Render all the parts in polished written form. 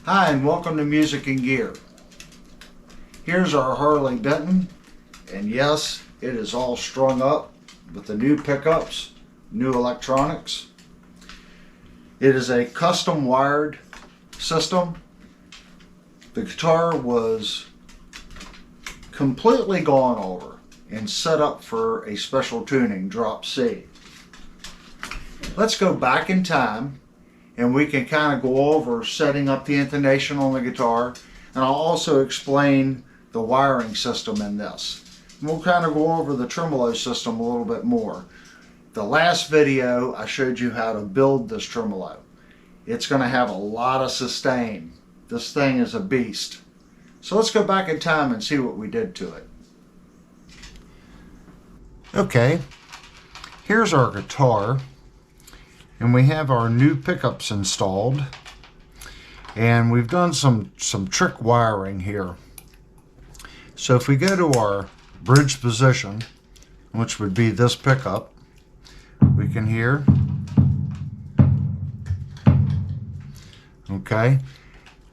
Hi and welcome to Music and Gear. Here's our Harley Benton, and yes, it is all strung up with the new pickups, new electronics. It is a custom wired system. The guitar was completely gone over and set up for a special tuning, drop C. Let's go back in time and we can kind of go over setting up the intonation on the guitar, and I'll also explain the wiring system in this. And we'll kind of go over the tremolo system a little bit more. The last video I showed you how to build this tremolo. It's going to have a lot of sustain. This thing is a beast. So let's go back in time and see what we did to it. Okay, here's our guitar. And we have our new pickups installed, and we've done some trick wiring here. So if we go to our bridge position, which would be this pickup, we can hear. Okay,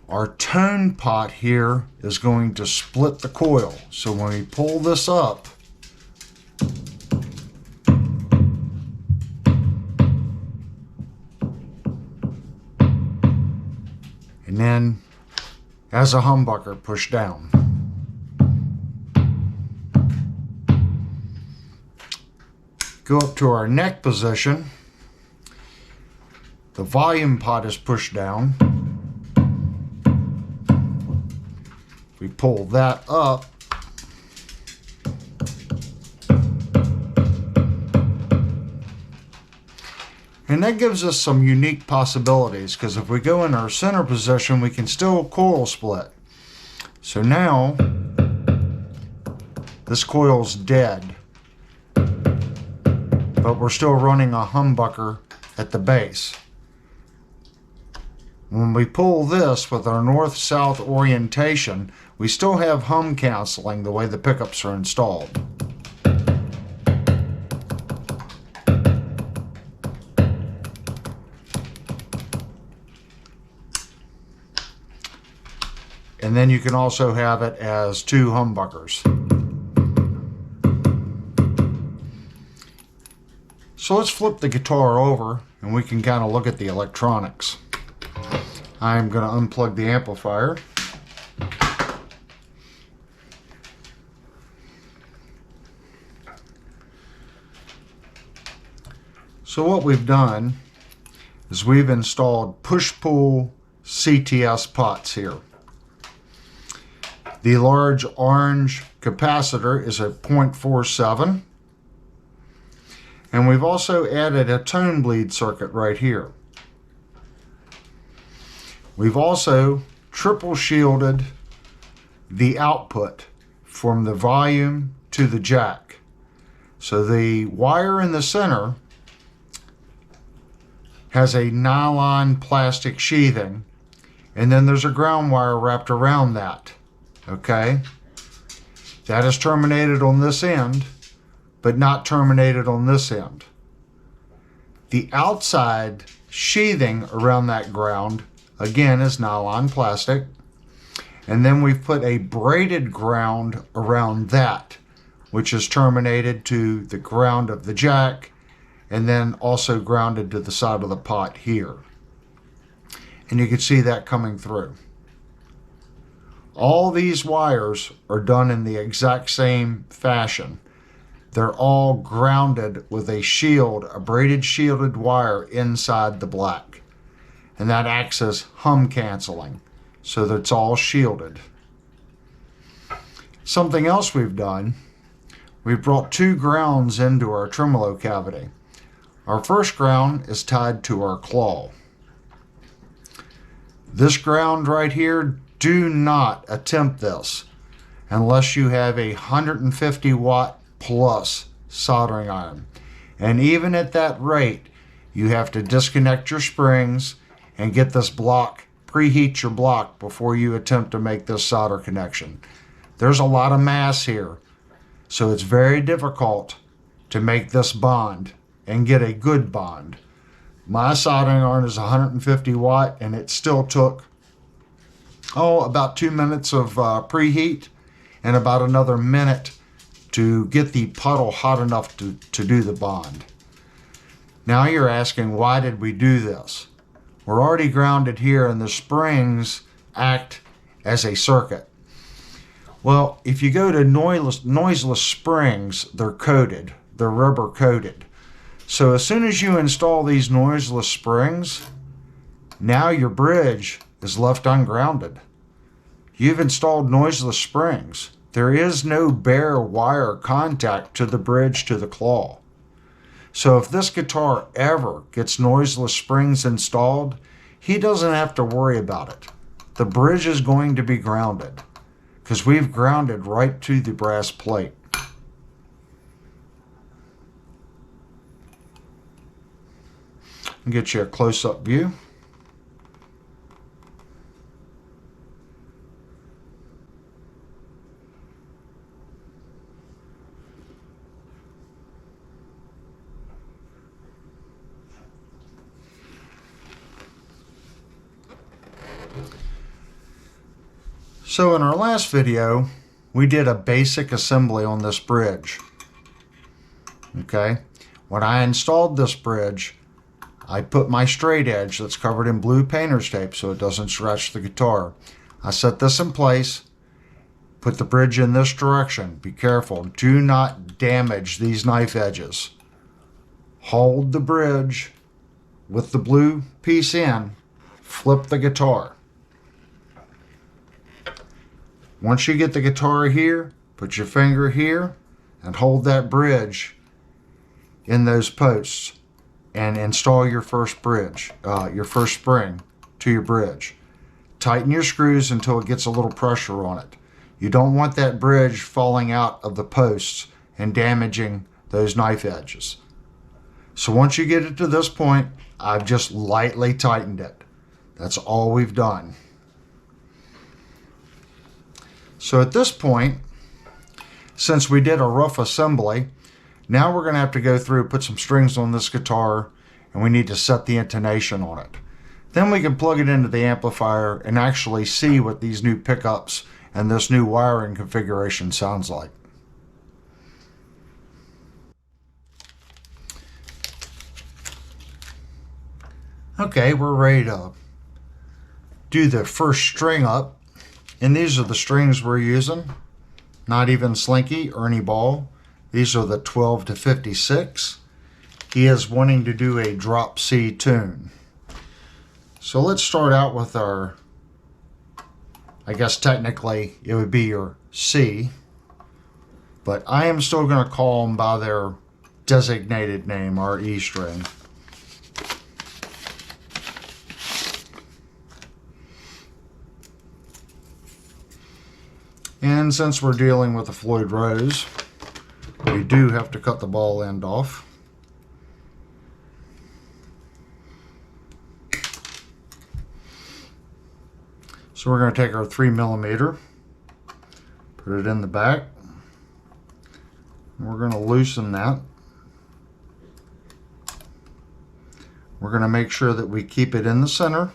our tone pot here is going to split the coil. So when we pull this up, and then as a humbucker, push down. Go up to our neck position. The volume pot is pushed down. We pull that up. And that gives us some unique possibilities, because if we go in our center position, we can still coil split. So now, this coil's dead, but we're still running a humbucker at the base. When we pull this with our north-south orientation, we still have hum canceling the way the pickups are installed. And then you can also have it as two humbuckers. So let's flip the guitar over and we can kind of look at the electronics. I'm going to unplug the amplifier. So what we've done is we've installed push-pull CTS pots here. The large orange capacitor is at 0.47. And we've also added a tone bleed circuit right here. We've also triple shielded the output from the volume to the jack. So the wire in the center has a nylon plastic sheathing, and then there's a ground wire wrapped around that. Okay, that is terminated on this end, but not terminated on this end. The outside sheathing around that ground, again, is nylon plastic. And then we've put a braided ground around that, which is terminated to the ground of the jack, and then also grounded to the side of the pot here. And you can see that coming through. All these wires are done in the exact same fashion. They're all grounded with a shield, a braided shielded wire inside the black. And that acts as hum canceling, so that it's all shielded. Something else we've done, we've brought two grounds into our tremolo cavity. Our first ground is tied to our claw. This ground right here, do not attempt this unless you have a 150 watt plus soldering iron. And even at that rate, you have to disconnect your springs and get this block, preheat your block before you attempt to make this solder connection. There's a lot of mass here, so it's very difficult to make this bond and get a good bond. My soldering iron is 150 watt, and it still took about 2 minutes of preheat and about another minute to get the puddle hot enough to do the bond. Now you're asking, why did we do this? We're already grounded here and the springs act as a circuit. Well, if you go to noiseless springs, they're coated. They're rubber coated. So as soon as you install these noiseless springs, now your bridge is left ungrounded. You've installed noiseless springs. There is no bare wire contact to the bridge to the claw. So if this guitar ever gets noiseless springs installed, he doesn't have to worry about it. The bridge is going to be grounded because we've grounded right to the brass plate. I'll get you a close-up view. So in our last video, we did a basic assembly on this bridge. Okay, when I installed this bridge, I put my straight edge that's covered in blue painter's tape so it doesn't scratch the guitar. I set this in place, put the bridge in this direction. Be careful, do not damage these knife edges. Hold the bridge with the blue piece in, flip the guitar. Once you get the guitar here, put your finger here and hold that bridge in those posts and install your first bridge, your first spring to your bridge. Tighten your screws until it gets a little pressure on it. You don't want that bridge falling out of the posts and damaging those knife edges. So once you get it to this point, I've just lightly tightened it. That's all we've done. So at this point, since we did a rough assembly, now we're going to have to go through, put some strings on this guitar, and we need to set the intonation on it. Then we can plug it into the amplifier and actually see what these new pickups and this new wiring configuration sounds like. Okay, we're ready to do the first string up. And these are the strings we're using. Not even Slinky or any ball. These are the 12 to 56. He is wanting to do a drop C tune. So let's start out with our, I guess technically it would be your C, but I am still going to call them by their designated name, our E string. And since we're dealing with a Floyd Rose, we do have to cut the ball end off. So we're going to take our 3mm, put it in the back, and we're going to loosen that. We're going to make sure that we keep it in the center.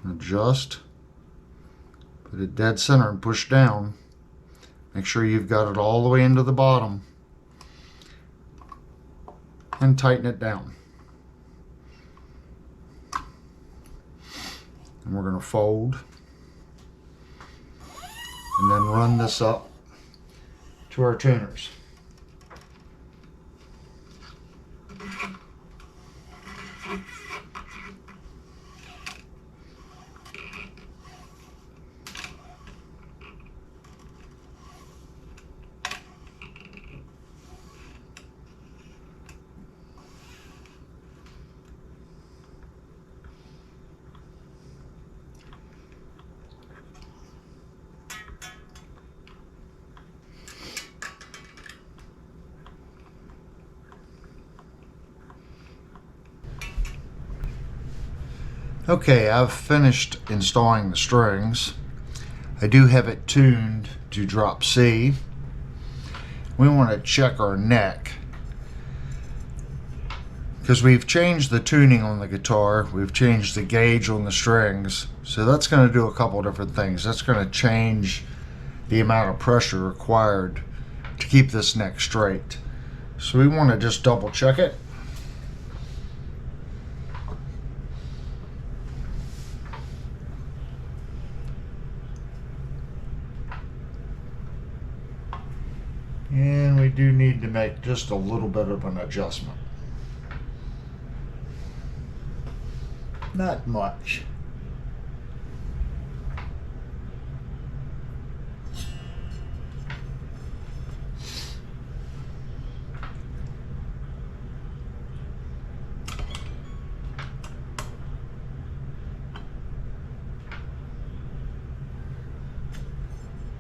Adjust, put it dead center and push down. Make sure you've got it all the way into the bottom and tighten it down. And we're going to fold and then run this up to our tuners. Okay, I've finished installing the strings. I do have it tuned to drop C. We want to check our neck because we've changed the tuning on the guitar, we've changed the gauge on the strings, so that's going to do a couple different things. That's going to change the amount of pressure required to keep this neck straight. So we want to just double check it. And we do need to make just a little bit of an adjustment. Not much.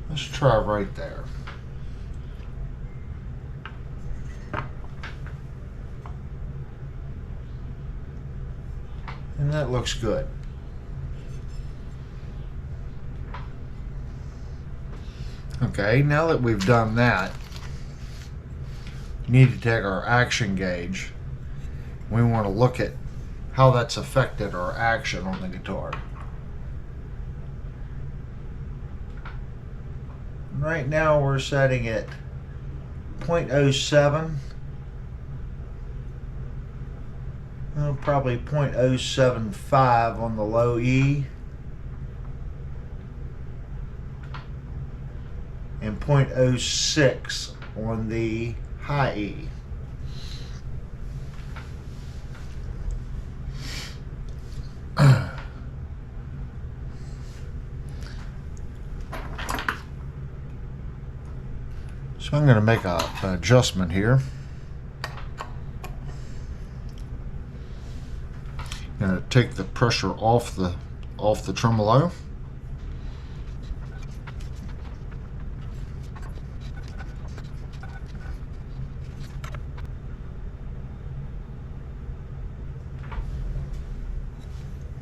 Let's try right there. And that looks good. Okay, now that we've done that, we need to take our action gauge. We want to look at how that's affected our action on the guitar. Right now we're setting it 0.07. Probably 0.075 on the low E and 0.06 on the high E. So I'm going to make an adjustment here. Going to take the pressure off the tremolo.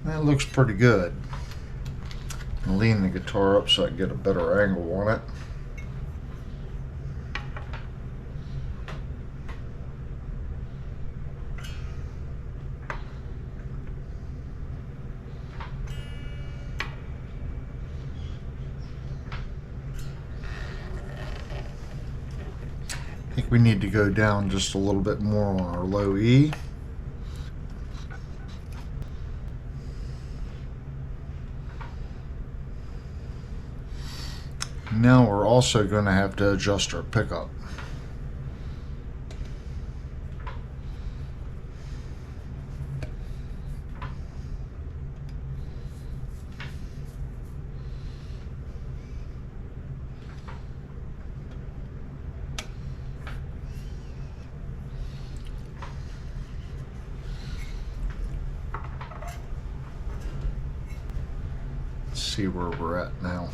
That looks pretty good. I'll lean the guitar up so I can get a better angle on it. I think we need to go down just a little bit more on our low E. Now we're also going to have to adjust our pickup. Let's see where we're at now.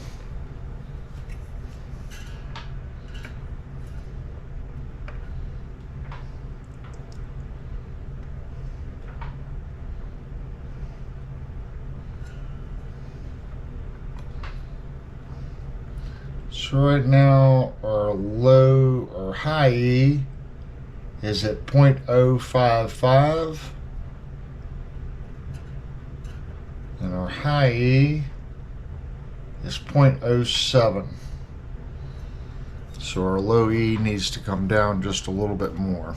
So right now our high E is at 0.055 and our high E is 0.07. So our low E needs to come down just a little bit more.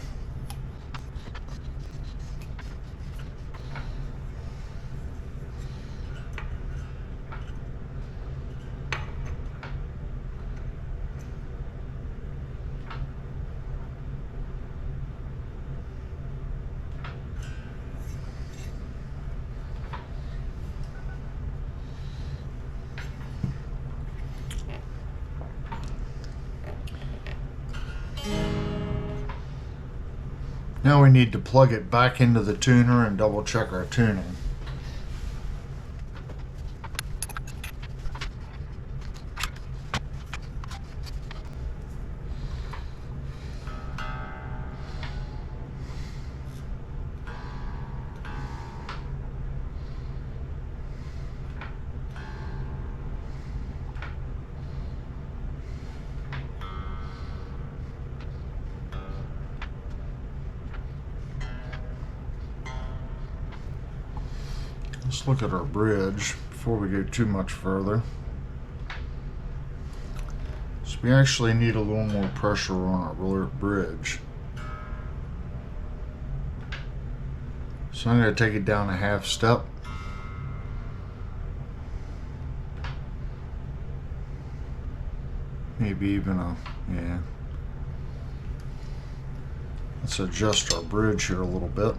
Now we need to plug it back into the tuner and double check our tuning. Let's look at our bridge before we go too much further. So we actually need a little more pressure on our bridge. So I'm going to take it down a half step. Maybe even yeah. Let's adjust our bridge here a little bit.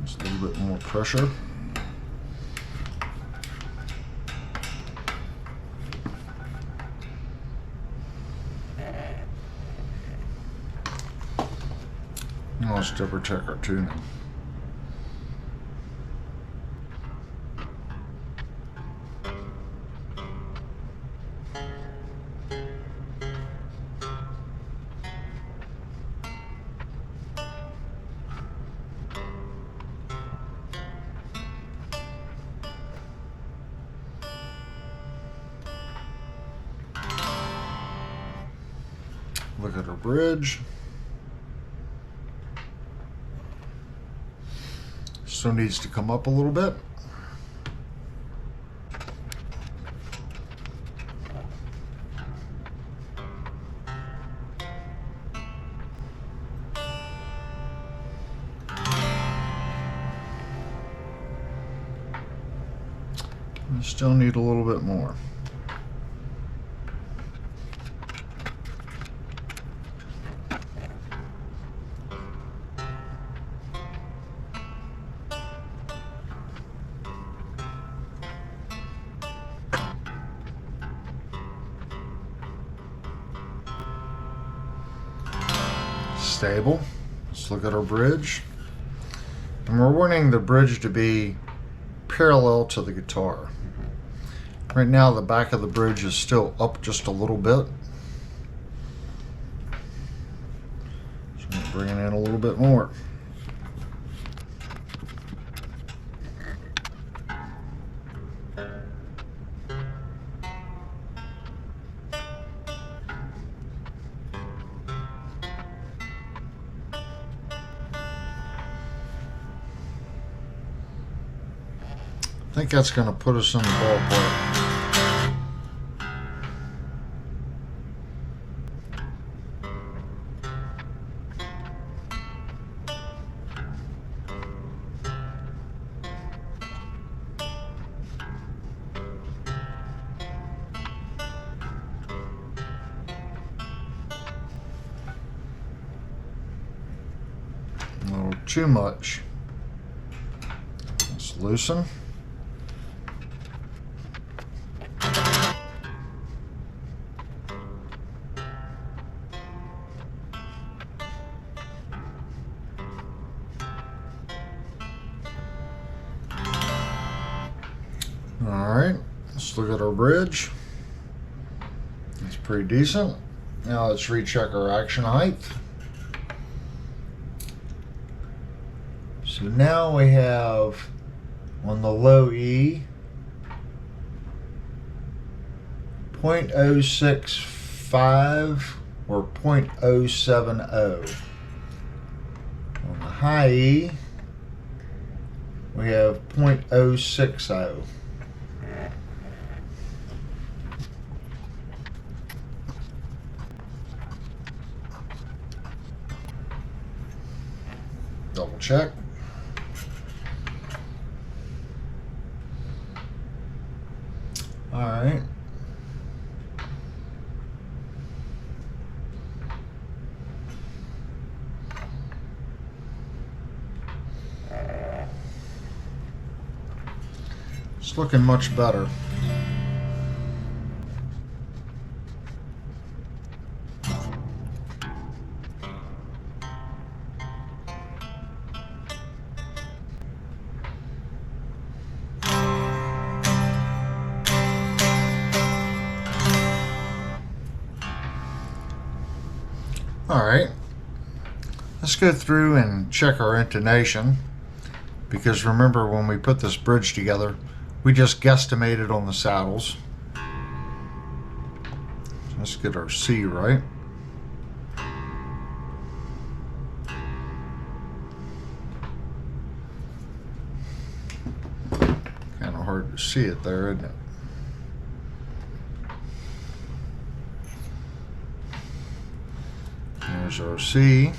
Just a little bit more pressure. Now let's double check our tuning. Look at our bridge. Still needs to come up a little bit. We still need a little bit more. Stable. Let's look at our bridge. And we're wanting the bridge to be parallel to the guitar. Right now the back of the bridge is still up just a little bit. So I'm bringing in a little bit more. I think that's going to put us in the ballpark. A little too much. Let's loosen. Alright, let's look at our bridge. It's pretty decent. Now let's recheck our action height. So now we have on the low E 0.065 or 0.070. On the high E we have 0.060. Double check. All right. It's looking much better. All right, let's go through and check our intonation, because remember when we put this bridge together, we just guesstimated on the saddles. Let's get our C right. see it there, isn't it? There's our C.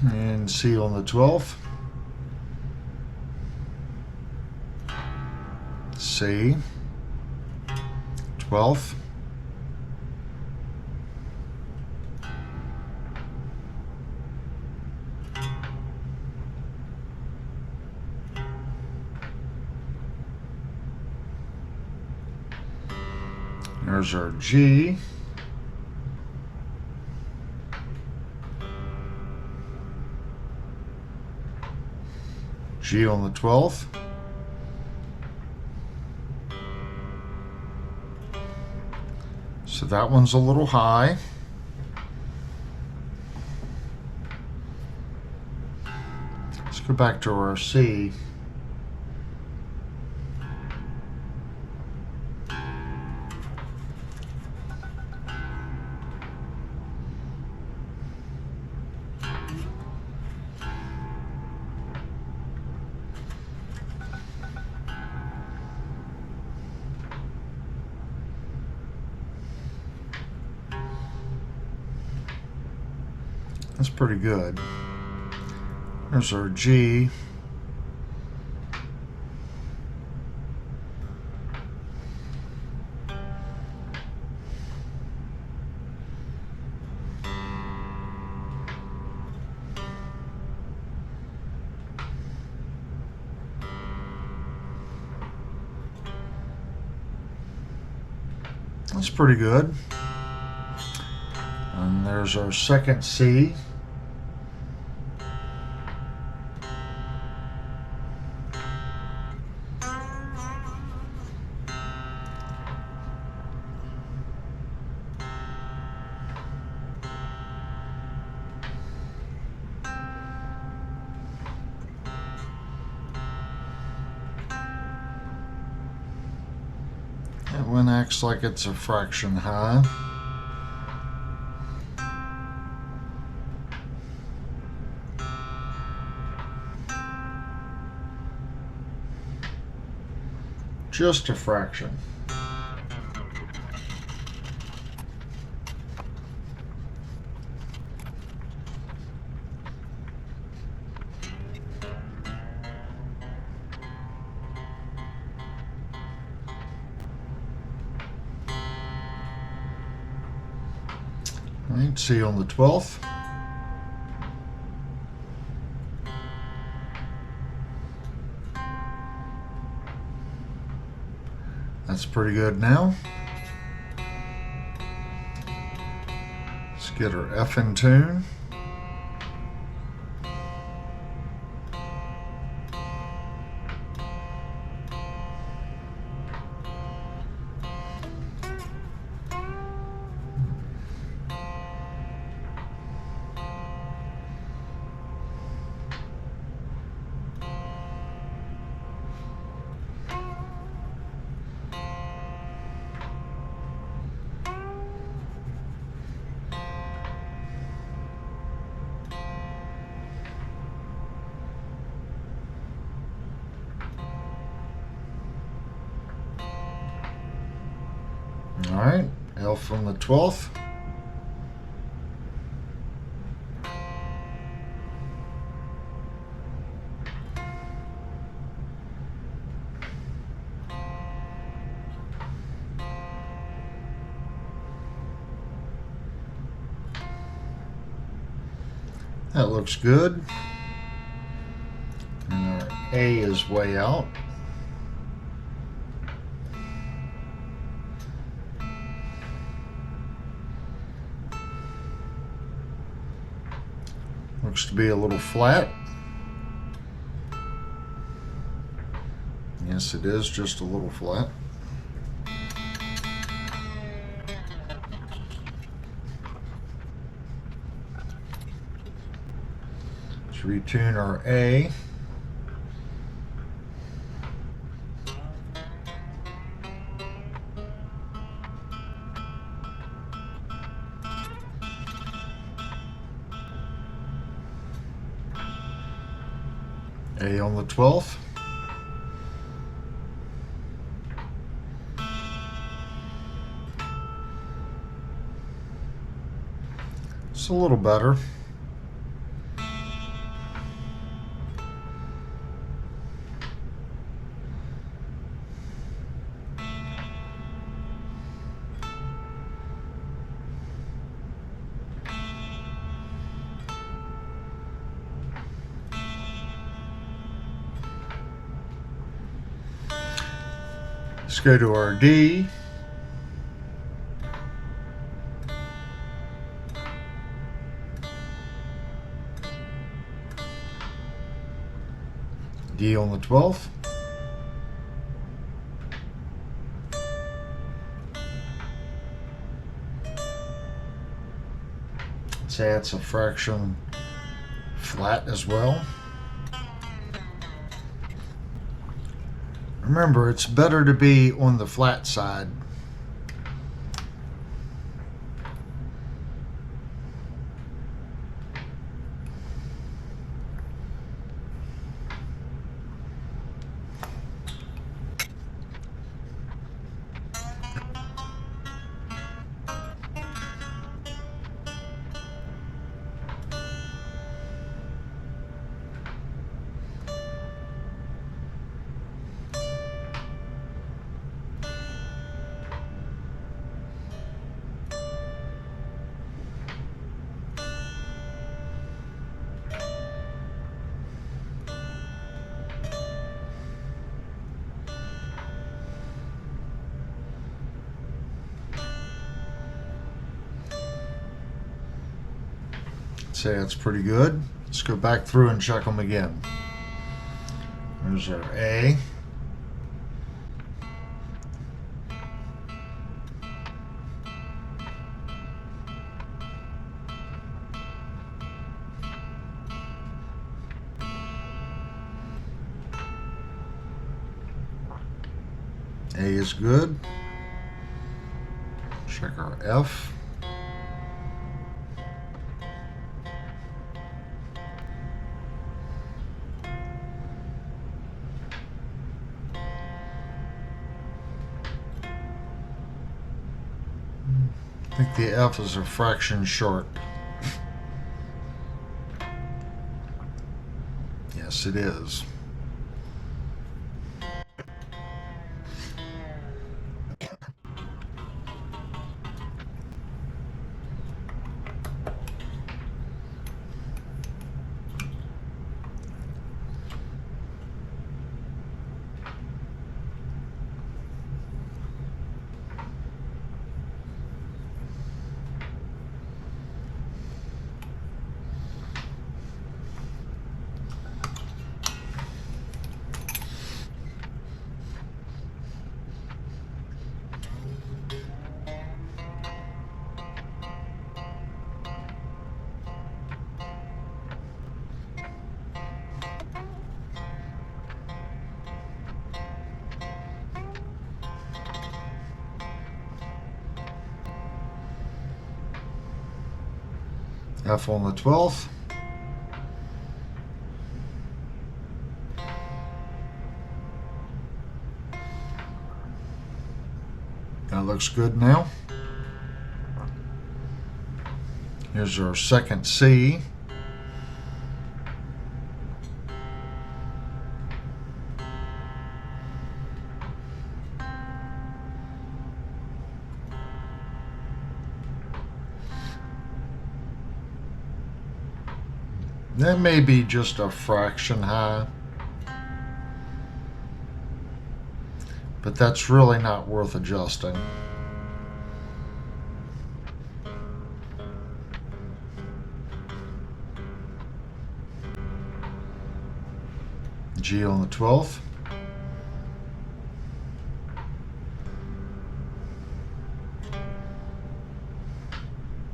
And C on the 12th. C. 12th. There's our G. G on the 12th. So that one's a little high. Let's go back to our C. That's pretty good. There's our G. That's pretty good. And there's our second C. That one acts like it's a fraction high. Just a fraction. Right, C on the 12th. That's pretty good now. Let's get our F in tune. All right, L from the 12th. That looks good. And our A is way out. Looks to be a little flat. Yes, it is just a little flat. Let's retune our A. A on the 12th. It's a little better. Let's go to our D. D on the 12th. Say it's a fraction flat as well. Remember, it's better to be on the flat side. Say it's pretty good. Let's go back through and check them again. There's our A. A is good. Check our F. I think the F is a fraction short. Yes, it is. F on the 12th. That looks good now. Here's our second C. That may be just a fraction high, but that's really not worth adjusting. G on the 12th.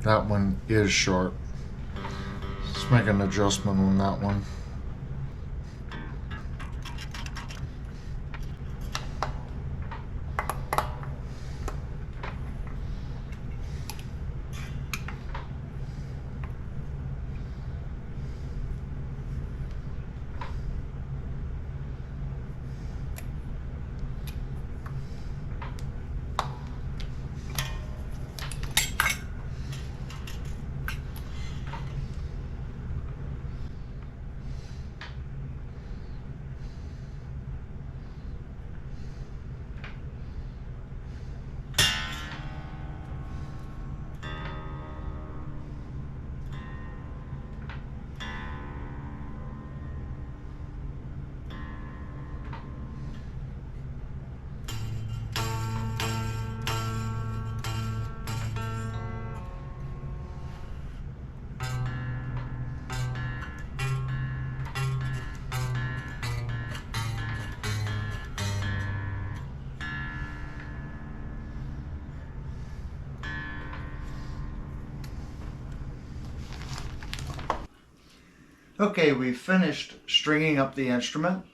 That one is short. Let's make an adjustment on that one. Okay, we've finished stringing up the instrument.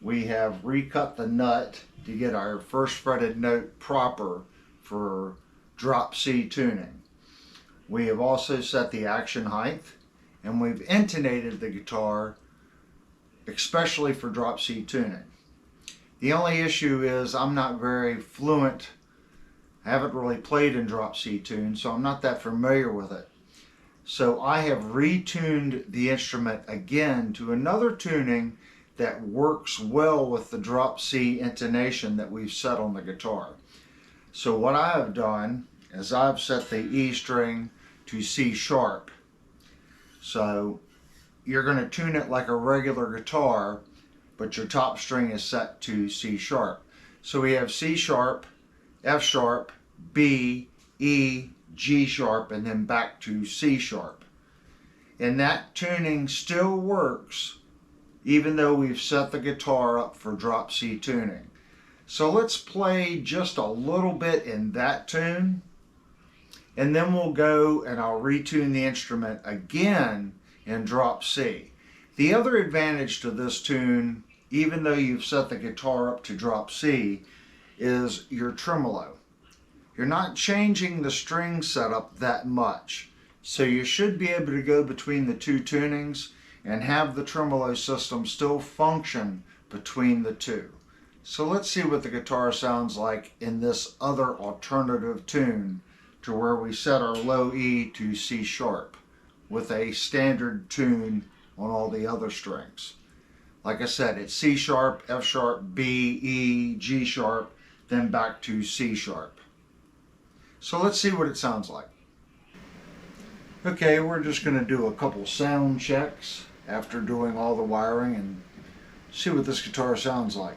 We have recut the nut to get our first fretted note proper for drop C tuning. We have also set the action height, and we've intonated the guitar especially for drop C tuning. The only issue is I'm not very fluent. I haven't really played in drop C tune, so I'm not that familiar with it. So I have retuned the instrument again to another tuning that works well with the drop C intonation that we've set on the guitar. So what I have done is I've set the E string to C sharp. So you're going to tune it like a regular guitar, but your top string is set to C sharp. So we have C sharp, F sharp, B, E, G sharp, and then back to C sharp. And that tuning still works even though we've set the guitar up for drop C tuning. So let's play just a little bit in that tune, and then we'll go and I'll retune the instrument again in drop C. The other advantage to this tune, even though you've set the guitar up to drop C, is your tremolo. You're not changing the string setup that much, so you should be able to go between the two tunings and have the tremolo system still function between the two. So let's see what the guitar sounds like in this other alternative tune to where we set our low E to C sharp with a standard tune on all the other strings. Like I said, it's C sharp, F sharp, B, E, G sharp, then back to C sharp. So let's see what it sounds like. Okay, we're just going to do a couple sound checks after doing all the wiring and see what this guitar sounds like.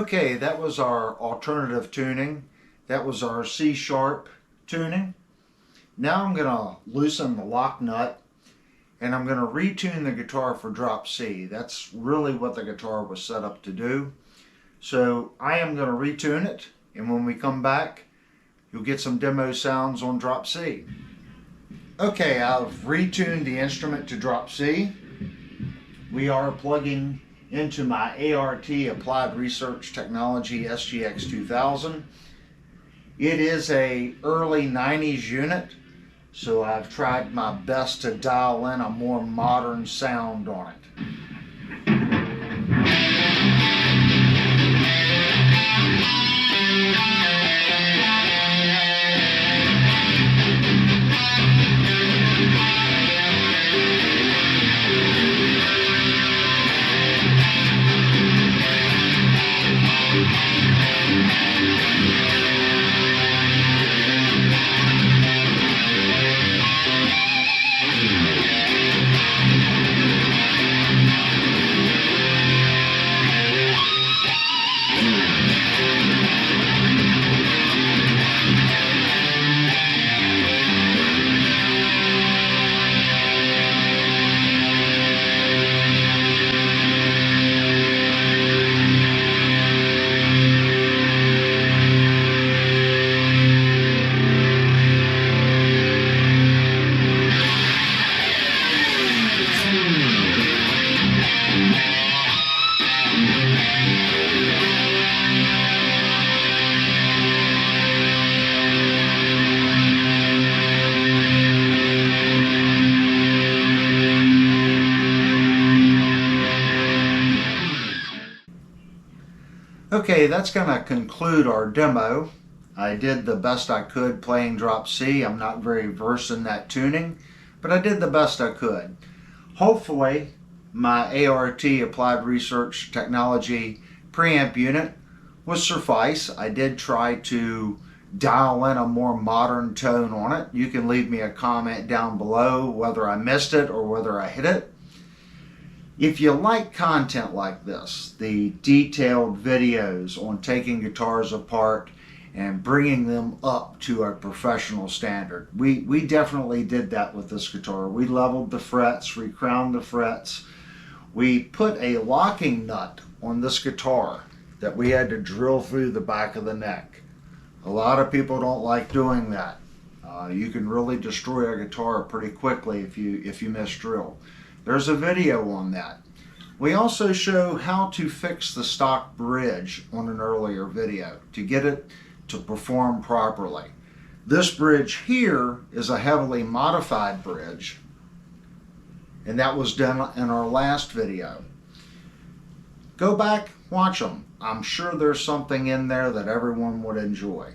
Okay, that was our alternative tuning. That was our C sharp tuning. Now I'm going to loosen the lock nut and I'm going to retune the guitar for drop C. That's really what the guitar was set up to do. So I am going to retune it, and when we come back, you'll get some demo sounds on drop C. Okay, I've retuned the instrument to drop C. We are plugging into my ART Applied Research Technology SGX 2000. It is a early 90s unit, so I've tried my best to dial in a more modern sound on it. Okay, that's going to conclude our demo. I did the best I could playing drop C. I'm not very versed in that tuning, but I did the best I could. Hopefully, my ART Applied Research Technology preamp unit will suffice. I did try to dial in a more modern tone on it. You can leave me a comment down below whether I missed it or whether I hit it. If you like content like this, the detailed videos on taking guitars apart and bringing them up to a professional standard, we definitely did that with this guitar. We leveled the frets, recrowned the frets. We put a locking nut on this guitar that we had to drill through the back of the neck. A lot of people don't like doing that. You can really destroy a guitar pretty quickly if you misdrill. There's a video on that. We also show how to fix the stock bridge on an earlier video to get it to perform properly. This bridge here is a heavily modified bridge, and that was done in our last video. Go back, watch them. I'm sure there's something in there that everyone would enjoy.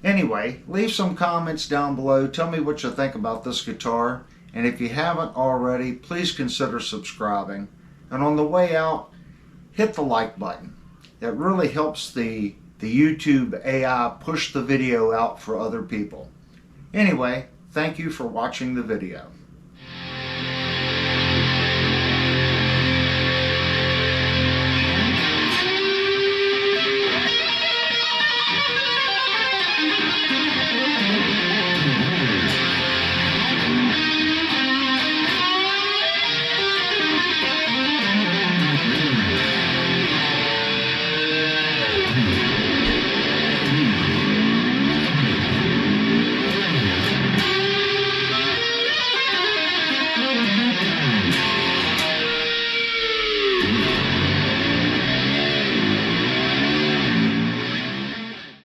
Anyway, leave some comments down below. Tell me what you think about this guitar. And if you haven't already, please consider subscribing. And on the way out, hit the like button. That really helps the YouTube AI push the video out for other people. Anyway, thank you for watching the video.